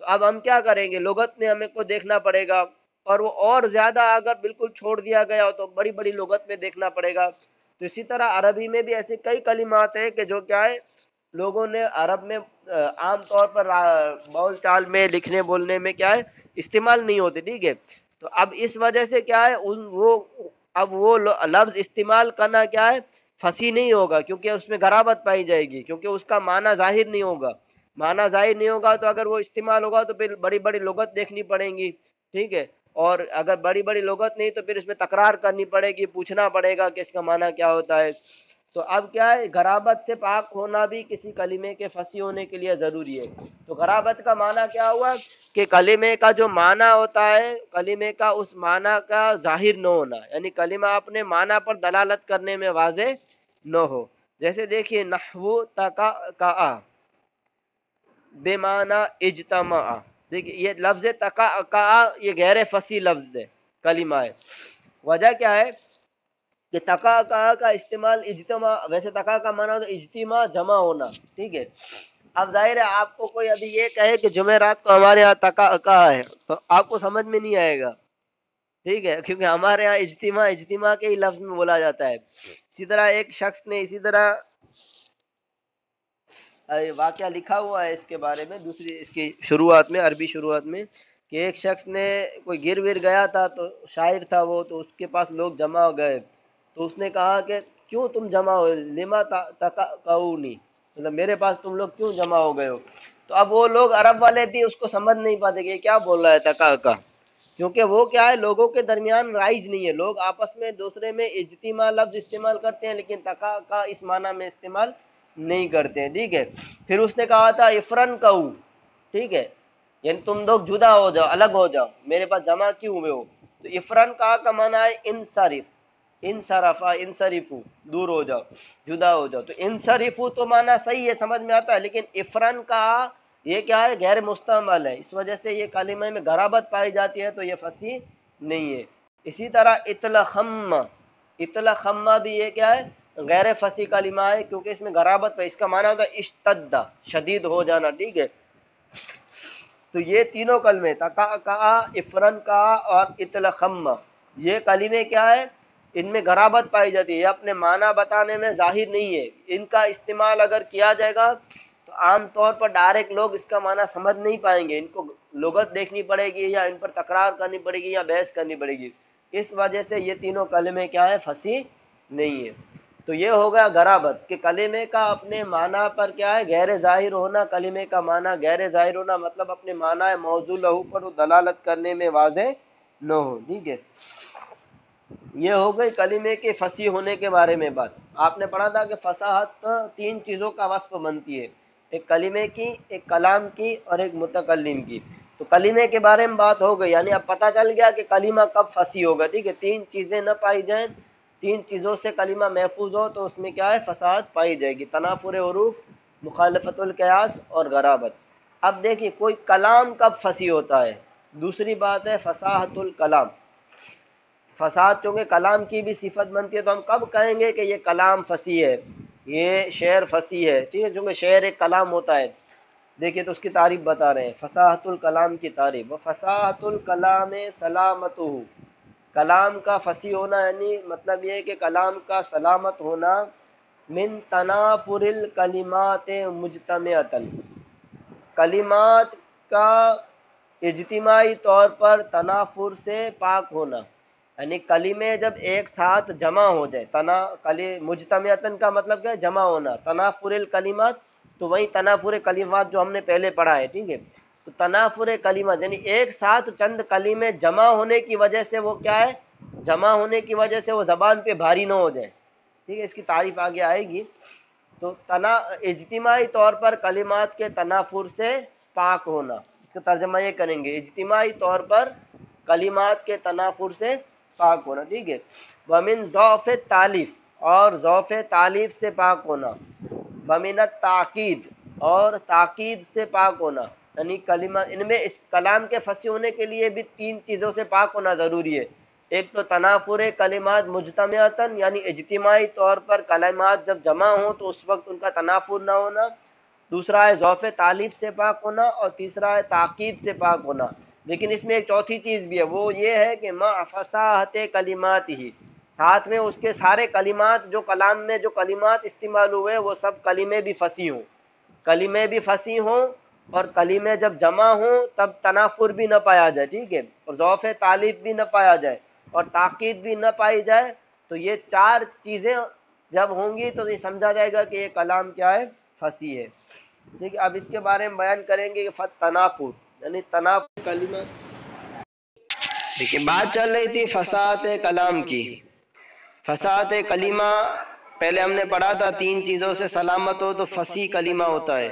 تو اب ہم کیا کریں گے، لغت میں ہمیں کو دیکھنا پڑے گا، اور وہ اور زیادہ اگر بالکل چھوڑ دیا گیا ہو تو بڑی بڑی لغت میں دیکھنا پڑے گا۔ تو اسی طرح عربی میں بھی ایسے کئی کلمات ہیں کہ جو کیا ہے لوگوں نے عرب میں عام طور پر بول چال میں لکھنے بولنے میں کیا ہے استعمال نہیں ہوتے، ٹھیک ہے۔ تو اب اس وجہ سے کیا ہے اب وہ لفظ استعمال کرنا کیا ہے فصیح نہیں ہوگا کیونکہ اس میں غرابت پائی جائے گی، کیونکہ اس کا معنی ظاہر نہیں ہوگا، معنی ظاہر نہیں ہوگا تو اگر وہ استعمال ہوگا تو پھر بڑی بڑی لغت دیکھنی پڑیں گی، ٹھیک ہے، اور اگر بڑی بڑی لغت نہیں تو پھر اس میں تکرار کرنی پڑے گی، پوچھنا پڑے گا کہ اس کا معنی کیا ہوتا ہے۔ تو اب کیا ہے غرابت سے پاک ہونا بھی کسی کلمے کے فصیح ہونے کے لیے ضروری ہے۔ تو غرابت کا معنی کیا ہوا کہ کلمے کا جو معنی ہوتا ہے، کلمے کا اس معنی کا ظاہر نہ ہونا، یعنی کلمہ اپنے معنی پر دلالت کرنے میں واضح نہ ہو۔ جیسے دیکھیے نحو تقاء بے معنی اجتماع، دیکھیے یہ لفظ تقاء یہ غیر فصیح لفظ ہے، کلمہ ہے۔ وجہ کیا ہے کہ تقاء کا استعمال اجتماع، ویسے تقاء کا معنی ہوتا ہے اجتماع جمع ہونا، ٹھیک ہے۔ اب ظاہر ہے آپ کو کوئی ابھی یہ کہے کہ جمعرات کو ہمارے یہاں تقاء ہے تو آپ کو سمجھ میں نہیں آئے گا، ٹھیک ہے، کیونکہ ہمارے یہاں اجتماع کے ہی لفظ میں بولا جاتا ہے۔ اسی طرح ایک شخص نے اسی طرح واقعہ لکھا ہوا ہے اس کے بارے میں، دوسری اس کی شروعات میں، عربی شروعات میں، کہ ایک شخص نے کوئی گر ور گیا تھا تو شاعر تھا وہ، تو اس کے پاس لوگ جمع ہو گئے، تو اس نے کہا کہ کیوں تم جمع ہو، لما تقاؤنی، مطلب میرے پاس تم لوگ کیوں جمع ہو گئے ہو۔ تو اب وہ لوگ عرب والے بھی اس کو سمجھ نہیں پاتے کہ یہ کیا بول رہا ہے تقاء کا، کیونکہ وہ کیا ہے لوگوں کے درمیان رائج نہیں ہے، لوگ آپس میں دوسرے میں اجتماع لفظ استعمال کرتے ہیں لیکن تقا کا اس معنی میں استعمال نہیں کرتے ہیں، ٹھیک ہے۔ پھر اس نے کہا تھا افرن کہو، ٹھیک ہے، یعنی تم لوگ جدا ہو جاؤ، الگ ہو جاؤ، میرے پاس جمع کیوں ہوئے ہو؟ تو افرن کا معنی ہے انصرف، انصرفا انصرفو، دور ہو جاؤ، جدا ہو جاؤ۔ تو انصرفو تو معنی صحیح ہے، سمجھ میں آتا ہے، لیکن افرن کا یہ کیا ہے غیر مستعمل ہے، اس وجہ سے یہ کلمہ میں غرابت پائی جاتی ہے، تو یہ فصیح نہیں ہے۔ اسی طرح اطلخم، اطلخم بھی یہ کیا ہے غیر فصیح کلمہ ہے، کیونکہ اس میں غرابت ہے، اس کا معنی ہوتا ہے اشتد، شدید ہو جانا، ٹھیک ہے۔ تو یہ تینوں کلمے تقعقع، افرن کا اور اطلخم، یہ کلمے کیا ہے ان میں غرابت پائی جاتی ہے، یہ اپنے معنی بتانے میں ظاہر نہیں ہے، ان کا استعمال اگر کیا جائے گا تو عام طور پر ڈائریکٹ لوگ اس کا معنی سمجھ نہیں پائیں گے، ان کو لغت دیکھنی پڑے گی یا ان پر تکرار کرنی پڑے گی یا بحث کرنی پڑے گی، اس وجہ سے یہ تینوں کلمے کیا ہے فصیح نہیں ہے۔ تو یہ ہو گیا غرابت کہ کلمے کا اپنے معنی پر کیا ہے غیر ظاہر ہونا، کلمے کا معنی غیر ظاہر ہونا مطلب اپنے معنی موضوع لہو پر دلالت کرنے میں واضح نہ ہو، ٹھیک ہے۔ یہ ہو گئی کلمے کے فصیح ہونے کے بارے میں بات۔ آپ نے پڑھا تھا کہ فصاحت تین چیزوں کا وصف بنتی ہے، ایک کلمے کی، ایک کلام کی اور ایک متکلم کی۔ تو کلمے کے بارے میں بات ہو گئی، یعنی اب پتہ چل گیا کہ کلمہ کب فصیح ہوگا، ٹھیک ہے۔ تین چیزیں نہ پائی جائیں، تین چیزوں سے کلمہ محفوظ ہو تو اس میں کیا ہے فصاحت پائی جائے گی، تنافر حروف، مخالفت القیاس اور غرابت۔ اب دیکھیے کوئی کلام کب فصیح ہوتا ہے، دوسری بات ہے فصاحت الکلام۔ فصاحت چونکہ کلام کی بھی صفت بنتی ہے، تو ہم کب کہیں گے کہ یہ کلام فصیح ہے، یہ شعر فصیح ہے، ٹھیک ہے، چونکہ شعر ایک کلام ہوتا ہے۔ دیکھیے تو اس کی تعریف بتا رہے ہیں، فصاحت الکلام کی تعریف، وفصاحت الکلام سلامتہ، کلام کا فصیح ہونا یعنی مطلب یہ ہے کہ کلام کا سلامت ہونا، من تنافر الکلمات مجتمعۃ، کلمات کا اجتماعی طور پر تنافر سے پاک ہونا، یعنی کلمے جب ایک ساتھ جمع ہو جائے، مجتمعتن کا مطلب کیا ہے جمع ہونا، تنافر الکلمات تو وہی تنافر کلمات جو ہم نے پہلے پڑھا ہے، ٹھیک ہے۔ تو تنافر کلمات یعنی ایک ساتھ چند کلمے جمع ہونے کی وجہ سے وہ کیا ہے، جمع ہونے کی وجہ سے وہ زبان پہ بھاری نہ ہو جائے، ٹھیک ہے، اس کی تعریف آگے آئے گی۔ تو اجتماعی طور پر کلمات کے تنافر سے پاک ہونا، اس کا ترجمہ یہ کریں گے اجتماعی طور پر کلمات کے تنافر سے پاک ہونا، ٹھیک ہے۔ ومن ضعف تالیف، اور ضعف تالیف سے پاک ہونا، ومن التاکید، اور تاکید سے پاک ہونا، یعنی کلمہ ان میں اس کلام کے فصیح ہونے کے لیے بھی تین چیزوں سے پاک ہونا ضروری ہے، ایک تو تنافر کلمات مجتمعتاً یعنی اجتماعی طور پر کلمات جب جمع ہوں تو اس وقت ان کا تنافر نہ ہونا، دوسرا ہے ضعف تالیف سے پاک ہونا، اور تیسرا ہے تاکید سے پاک ہونا۔ لیکن اس میں ایک چوتھی چیز بھی ہے، وہ یہ ہے کہ مع فصاحت کلمات ہی، ساتھ میں اس کے سارے کلمات جو کلام میں جو کلمات استعمال ہوئے وہ سب کلمے بھی فصیح ہوں، کلمے بھی فصیح ہوں، اور کلمے جب جمع ہوں تب تنافر بھی نہ پایا جائے، ٹھیک ہے، اور ضعف تالیف بھی نہ پایا جائے اور تاکید بھی نہ پائی جائے، تو یہ چار چیزیں جب ہوں گی تو یہ سمجھا جائے گا کہ یہ کلام کیا ہے فصیح ہے، ٹھیک ہے۔ اب اس کے بارے میں بیان کریں گے کہ تنافر یعنی تنافر کلمہ، دیکھیے بات چل رہی تھی فصاحت کلام کی، فصاحت کلمہ پہلے ہم نے پڑھا تھا تین چیزوں سے سلامت ہو تو فصیح کلمہ ہوتا ہے،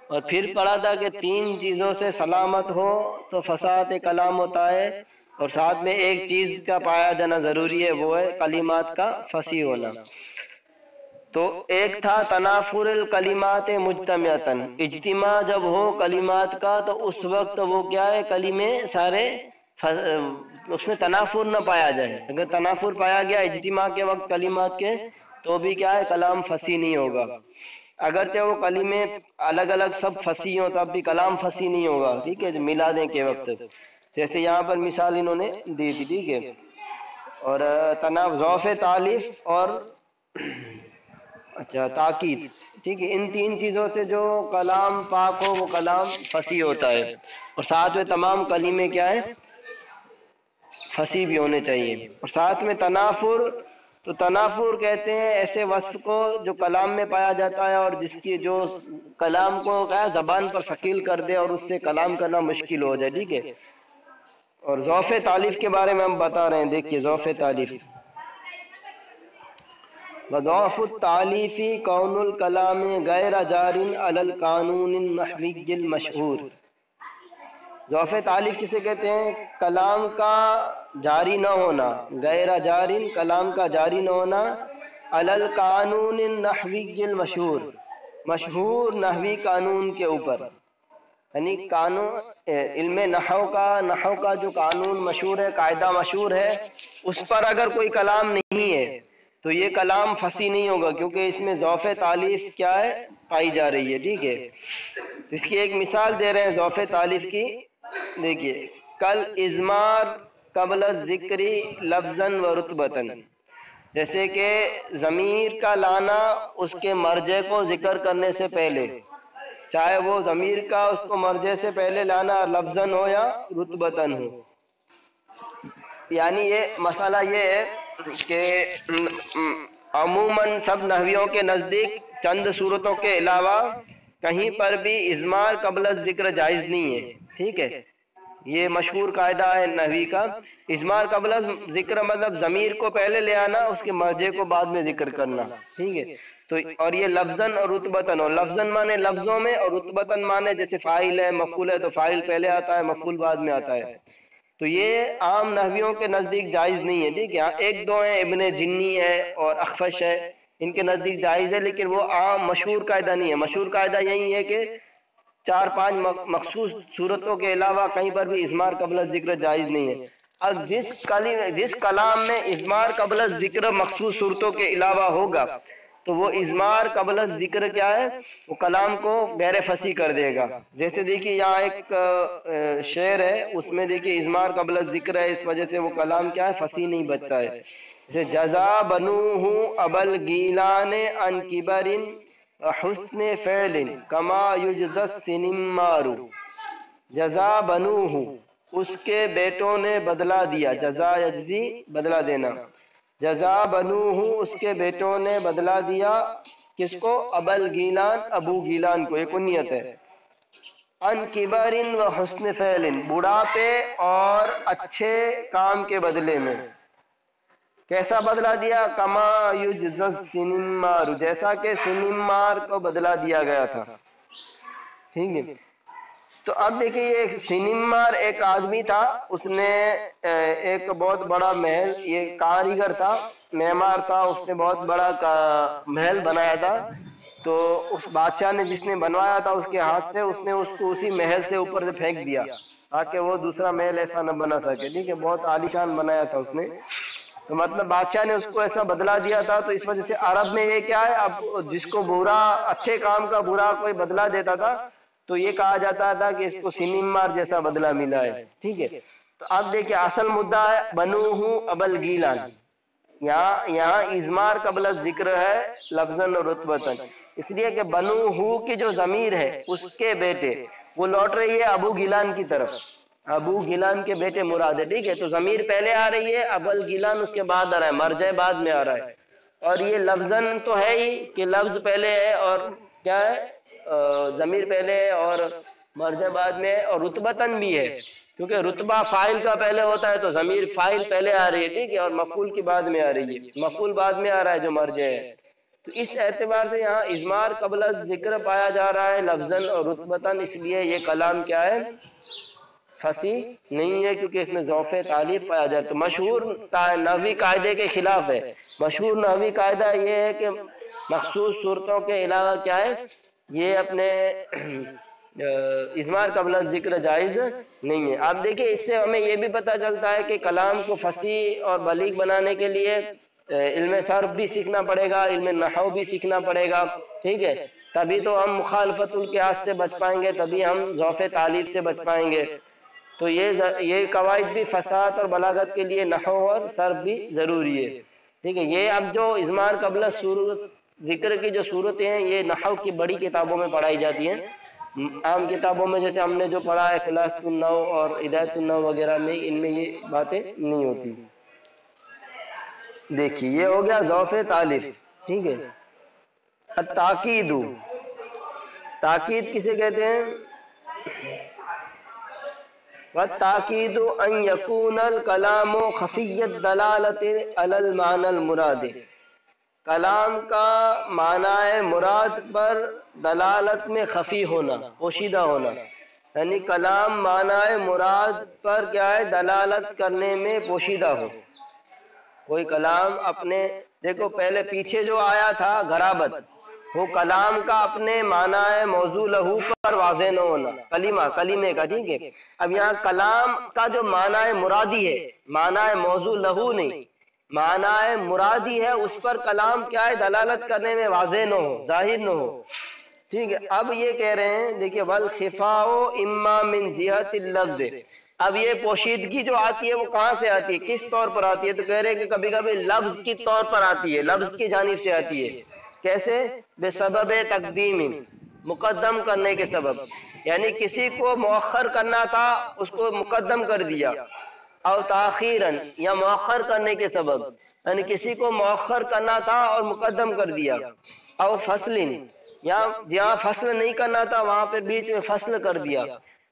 اور پھر پڑھا تھا کہ تین چیزوں سے سلامت ہو تو فصاحت کلام ہوتا ہے، اور ساتھ میں ایک چیز کا پایا جانا ضروری ہے، وہ ہے کلمات کا فصیح ہونا۔ تو ایک تھا تنافر الکلمات مجتمعتاً، اجتماع جب ہو کلمات کا تو اس وقت وہ کیا ہے کلمے سارے اس میں تنافر نہ پایا جائے، اگر تنافر پایا گیا اجتماع کے وقت کلمات کے تو بھی کیا ہے کلام فصیح نہیں ہوگا، اگرچہ وہ کلمے الگ الگ سب فصیح ہوں تب بھی کلام فصیح نہیں ہوگا، ٹھیک ہے، ملانے کے وقت، جیسے یہاں پر مثال انہوں نے دی تھی، ٹھیک ہے۔ اور ضعف تالیف اور اچھا تاکید، ٹھیک ہے، ان تین چیزوں سے جو کلام پاک ہو وہ کلام فصیح ہوتا ہے، اور ساتھ میں تمام کلمے کیا ہے فصیح بھی ہونے چاہیے، اور ساتھ میں تنافر، تو تنافر کہتے ہیں ایسے وصف کو جو کلام میں پایا جاتا ہے اور جس کی جو کلام کو کیا زبان پر ثقیل کر دے اور اس سے کلام کرنا مشکل ہو جائے، ٹھیک ہے، اور ضعف تالیف کے بارے میں ہم بتا رہے ہیں. دیکھیے ضعف تالیف. وضعف التالیف کون الکلام غیر جار علی القانون النحوی المشہور. ضعف تالیف کسے کہتے ہیں؟ کلام کا جاری نہ ہونا، غیر جار کلام کا جاری نہ ہونا، علی القانون النحوی المشہور مشہور نحوی قانون کے اوپر. یعنی قانون علم نحو کا جو قانون مشہور ہے، قاعدہ مشہور ہے، اس پر اگر کوئی کلام نہیں ہے تو یہ کلام فصیح نہیں ہوگا، کیونکہ اس میں ضعف تالیف کیا ہے؟ پائی جا رہی ہے. ٹھیک ہے، اس کی ایک مثال دے رہے ہیں ضعف تالیف کی. دیکھیے کل اضمار قبل الذکر لفظا و رتبتاً، جیسے کہ ضمیر کا لانا اس کے مرجع کو ذکر کرنے سے پہلے، چاہے وہ ضمیر کا اس کو مرجع سے پہلے لانا لفظاً ہو یا رتبتاً ہو. یعنی یہ مسئلہ یہ ہے کہ عموماً سب نحویوں کے نزدیک چند صورتوں کے علاوہ کہیں پر بھی اضمار قبل الذکر جائز نہیں ہے. ٹھیک ہے، یہ مشہور قاعدہ ہے نحوی کا. اضمار قبل ذکر مطلب ضمیر کو پہلے لے آنا، اس کے مرجع کو بعد میں ذکر کرنا. ٹھیک ہے، تو اور یہ لفظاً اور رتبتاً، اور لفظاً مانے لفظوں میں، اور رتبتاً مانے جیسے فاعل ہے مفعول ہے تو فاعل پہلے آتا ہے مفعول بعد میں آتا ہے. تو یہ عام نحویوں کے نزدیک جائز نہیں ہے. ٹھیک ہے، ایک دو ہیں، ابن جنی ہے اور اخفش ہے، ان کے نزدیک جائز ہے، لیکن وہ عام مشہور قاعدہ نہیں ہے. مشہور قاعدہ یہی ہے کہ چار پانچ مخصوص صورتوں کے علاوہ کہیں پر بھی اضمار قبل الذکر جائز نہیں ہے. اب جس کلام میں اضمار قبل الذکر مخصوص صورتوں کے علاوہ ہوگا تو وہ اضمار قبل الذکر کیا ہے؟ وہ کلام کو غیر فصیح کر دے گا. جیسے دیکھیے یہاں ایک شعر ہے، اس میں دیکھیے اضمار قبل الذکر ہے، اس وجہ سے وہ کلام کیا ہے؟ فصیح نہیں بچتا ہے. جیسے جزا بنوہ ابل گیلان ان کبر حسن فعل کما یجزی السنمار. جزا بنوہ اس کے بیٹوں نے بدلہ دیا، جزا یجزی بدلہ دینا، جزا بنوہ اس کے بیٹوں نے بدلہ دیا، کس کو؟ ابل گیلان ابو گیلان کو، یہ کنیت ہے. ان کبر و حسن فعل بڑھاپے اور اچھے کام کے بدلے میں. کیسا بدلہ دیا؟ کما یجزی السنمار، جیسا کہ سنمار کو بدلہ دیا گیا تھا. ٹھیک ہے، تو اب دیکھیے یہ سنمار ایک آدمی تھا، اس نے ایک بہت بڑا محل، یہ کاریگر تھا، معمار تھا، اس نے بہت بڑا محل بنایا تھا. تو اس بادشاہ نے جس نے بنوایا تھا اس کے ہاتھ سے، اس نے اس کو اسی محل سے اوپر سے پھینک دیا تاکہ وہ دوسرا محل ایسا نہ بنا سکے. ٹھیک ہے، بہت عالیشان بنایا تھا اس نے. تو مطلب بادشاہ نے اس کو ایسا بدلہ دیا تھا. تو اس وجہ سے عرب میں یہ کیا ہے، اب جس کو برا اچھے کام کا برا کوئی بدلہ دیتا تھا تو یہ کہا جاتا تھا کہ اس کو سنمار جیسا بدلہ ملا ہے. ٹھیک ہے، تو اب دیکھیں اصل مدعا ہے بنوہ ابل گیلان. یہاں اضمار قبل ذکر ہے لفظاً اور رتبتاً، اس لیے کہ بنوہ کی جو ضمیر ہے اس کے بیٹے وہ لوٹ رہی ہے ابو گیلان کی طرف، ابو گیلان کے بیٹے مراد ہے. ٹھیک ہے، تو ضمیر پہلے آ رہی ہے، ابل گیلان اس کے بعد آ رہا ہے، مرجع بعد میں آ رہا ہے. اور یہ لفظاً تو ہے ہی کہ لفظ پہلے ہے اور کیا ہے، ضمیر پہلے ہے اور مرجع بعد میں، اور رتبتاً بھی ہے کیونکہ رتبہ فاعل کا پہلے ہوتا ہے تو ضمیر فاعل پہلے آ رہی ہے. ٹھیک ہے، اور مفعول کی بعد میں آ رہی ہے، مفعول بعد میں آ رہا ہے جو مرجع ہے. تو اس اعتبار سے یہاں اضمار قبل ذکر پایا جا رہا ہے لفظاً اور رتبتاً، اس لیے یہ کلام کیا ہے؟ فصیح نہیں ہے، کیونکہ اس میں ضعف تالیف پایا جائے. تو مشہور نحوی قاعدے کے خلاف ہے. مشہور نحوی قاعدہ یہ ہے کہ مخصوص صورتوں کے علاوہ کیا ہے، یہ اپنے اضمار قبل ذکر جائز نہیں ہے. آپ دیکھیں اس سے ہمیں یہ بھی پتہ چلتا ہے کہ کلام کو فصیح اور بلیغ بنانے کے لیے علم صرف بھی سیکھنا پڑے گا، علم نحو بھی سیکھنا پڑے گا. ٹھیک ہے، تبھی تو ہم مخالفت القیاس سے بچ پائیں گے، تبھی ہم ضعف تالیف سے بچ پائیں گے. تو یہ قواعد بھی فصاحت اور بلاغت کے لیے نحو اور صرف بھی ضروری ہے. ٹھیک ہے، یہ اب جو اضمار قبل ذکر کی جو صورتیں ہیں یہ نحو کی بڑی کتابوں میں پڑھائی جاتی ہیں. عام کتابوں میں جیسے ہم نے جو پڑھا ہے خلاصۃ النحو اور ہدایۃ النحو وغیرہ میں، ان میں یہ باتیں نہیں ہوتی. دیکھیے یہ ہو گیا ضعف تالیف. ٹھیک ہے، التاکید، تاکید کسے کہتے ہیں؟ والتاکید ان یکون الکلام خفی الدلالۃ علی المعنی المراد، کلام کا معنی مراد پر دلالت میں خفی ہونا، پوشیدہ ہونا، یعنی کلام معنی مراد پر کیا ہے، دلالت کرنے میں پوشیدہ ہو۔ کوئی کلام اپنے، دیکھو پہلے پیچھے جو آیا تھا غرابت، وہ کلام کا اپنے معنی موضوع لہو پر واضح نہ ہونا، کلمے کا، ٹھیک ہے۔ اب یہاں کلام کا جو معنی مرادی ہے، معنی موضوع لہو نہیں، معنی مرادی ہے، اس پر کلام کیا ہے، دلالت کرنے میں واضح نہ ہو، ظاہر نہ ہو، ٹھیک ہے۔ اب یہ کہہ رہے ہیں، دیکھیے والخفاء اما من جہت اللفظ، اب یہ پوشیدگی جو آتی ہے وہ کہاں سے آتی ہے، کس طور پر آتی ہے، تو کہہ رہے ہیں کہ کبھی کبھی لفظ کی طور پر آتی ہے، لفظ کی جانب سے آتی ہے، کیسے، بسبب تقدیم، مقدم کرنے کے سبب، یعنی کسی کو مؤخر کرنا تھا اس کو مقدم کر دیا، او تاخیراً، یا مؤخر کرنے کے سبب، یعنی کسی کو مؤخر کرنا تھا اور مقدم کر دیا، او فصل، یا جہاں فصل نہیں کرنا تھا وہاں پہ بیچ میں فصل کر دیا،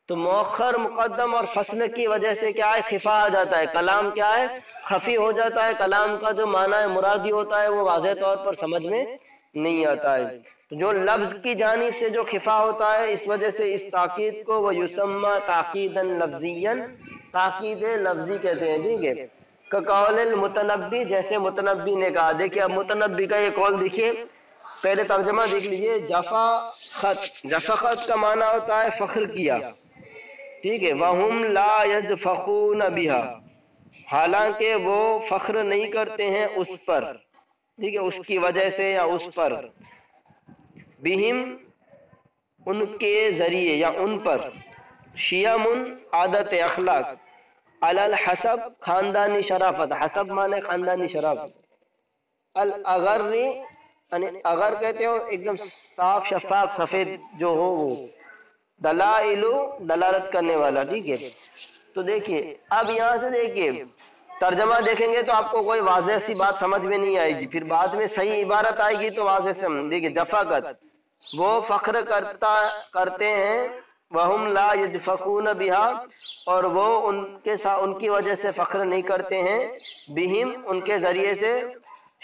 تو مؤخر، مقدم اور فصل کی وجہ سے کیا ہے، خفا آ جاتا ہے، کلام کیا ہے، خفی ہو جاتا ہے، کلام کا جو معنی مرادی ہوتا ہے وہ واضح طور پر سمجھ میں نہیں آتا ہے۔ تو جو لفظ کی جانب سے جو خفا ہوتا ہے، اس وجہ سے اس تاکید کو وہ یسمى تاکیدا لفظیا، تاکید لفظی کہتے ہیں، ٹھیک ہے۔ کقول المتنبی، جیسے متنبی نے کہا، دیکھیے اب متنبی کا یہ قول دیکھیے، پہلے ترجمہ دیکھ لیجئے، جفا خط، جفا خط کا معنی ہوتا ہے فخر کیا، ٹھیک ہے، وَهُمْ لَا يَجْفَخُونَ بِهَا، حالانکہ وہ فخر نہیں کرتے ہیں اس پر، ٹھیک ہے، اس کی وجہ سے یا اس پر، بہم، ان کے ذریعے یا ان پر، شیم، عادت اخلاق، علی الحسب، خاندانی شرافت، حسب معنی خاندانی شرافت، الاغر، یعنی اگر کہتے ہو ایک دم صاف شفاف سفید جو ہو وہ، دلائل، دلالت کرنے والا، ٹھیک ہے۔ تو دیکھیے اب یہاں سے دیکھیے ترجمہ دیکھیں گے تو آپ کو کوئی واضح سی بات سمجھ میں نہیں آئے گی، پھر بعد میں صحیح عبارت آئے گی تو واضح سے دیکھیے، جفاقت، وہ فخر کرتے ہیں، وَهُمْ لَا يَجْفَخُونَ بِهَا، اور وہ ان کی وجہ سے فخر نہیں کرتے ہیں، بہم، ان کے ذریعے سے،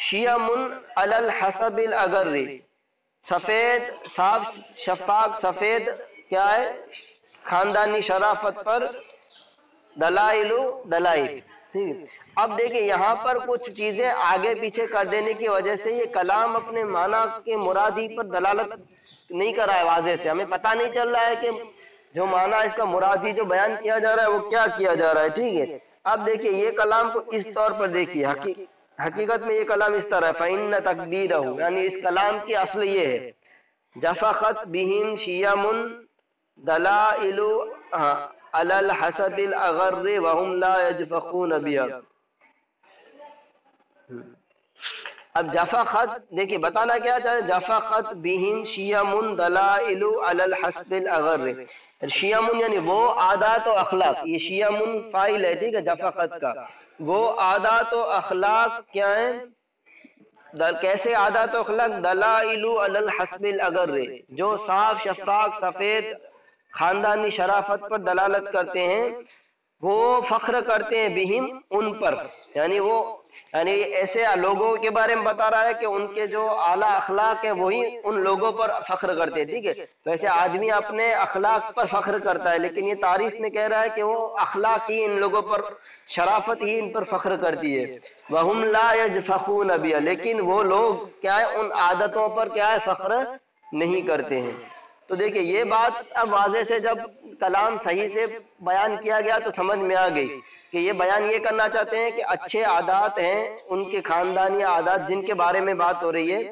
شیم علی الحسب الاغر، سفید، صاف شفاف سفید کیا ہے، خاندانی شرافت پر، دلائل، دلائل، ٹھیک۔ اب دیکھیں یہاں پر کچھ چیزیں آگے پیچھے کر دینے کی وجہ سے یہ کلام اپنے معنی کے مرادی پر دلالت نہیں کر رہا ہے واضح سے، ہمیں پتہ نہیں چل رہا ہے کہ جو معنی اس کا مرادی جو بیان کیا جا رہا ہے وہ کیا کیا جا رہا ہے، ٹھیک ہے۔ اب دیکھیں یہ کلام کو اس طور پر دیکھیے، حقیقت میں یہ کلام اس طرح ہے، فَإِنَّ تَقْدِيرَهُ، یعنی اس کلام کی اصل یہ ہے، جفخت بہم شیم دلائل علی الحسب الاغر وهم لا يجفخون بها۔ اب جفا خط دیکھیے بتانا کیا چاہے، جفا خط بہم شیم دلائل علی الحسب الاغر، شیم یعنی وہ عادات و اخلاق، یہ شیم فاعل ہے، ٹھیک ہے، جفا خط کا، وہ عادات و اخلاق کیا ہیں، کیسے عادات و اخلاق، دلائل علی الحسب الاغر، جو صاف شفاف سفید خاندانی شرافت پر دلالت کرتے ہیں، وہ فخر کرتے ہیں، بہم، ان پر، یعنی وہ، یعنی ایسے لوگوں کے بارے میں بتا رہا ہے کہ ان کے جو اعلیٰ اخلاق ہیں وہی ان لوگوں پر فخر کرتے ہیں، ٹھیک ہے۔ ویسے آدمی اپنے اخلاق پر فخر کرتا ہے، لیکن یہ تعریف میں کہہ رہا ہے کہ وہ اخلاق ہی ان لوگوں پر، شرافت ہی ان پر فخر کرتی ہے، وَهُمْ لَا يَجْفَخُونَ بِهَا، لیکن وہ لوگ کیا ہے، ان عادتوں پر کیا ہے، فخر نہیں کرتے ہیں۔ تو دیکھیں یہ بات اب واضح سے جب کلام صحیح سے بیان کیا گیا تو سمجھ میں آ گئی کہ یہ بیان یہ کرنا چاہتے ہیں کہ اچھے عادات ہیں، ان کے خاندانی عادات جن کے بارے میں بات ہو رہی ہے،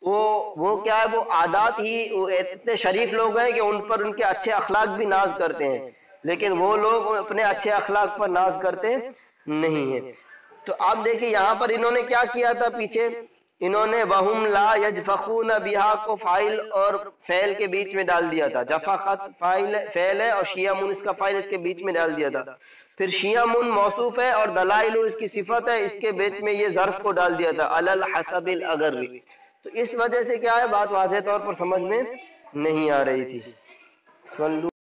وہ کیا ہے، وہ عادات ہی اتنے شریف لوگ ہیں کہ ان پر ان کے اچھے اخلاق بھی ناز کرتے ہیں، لیکن وہ لوگ اپنے اچھے اخلاق پر ناز کرتے نہیں ہیں۔ تو آپ دیکھیں یہاں پر انہوں نے کیا کیا تھا، پیچھے انہوں نے وَهُمْ لَا يَجْفَخُونَ بِهَا کو فاعل اور فعل کے بیچ میں ڈال دیا تھا، جفخت فعل ہے اور شیم اس کا فاعل اس کے بیچ میں ڈال دیا تھا، پھر شیم موصوف ہے اور دلائل اس کی صفت ہے، اس کے بیچ میں یہ ظرف کو ڈال دیا تھا، علی الحسب الاغر، تو اس وجہ سے کیا ہے، بات واضح طور پر سمجھ میں نہیں آ رہی تھی۔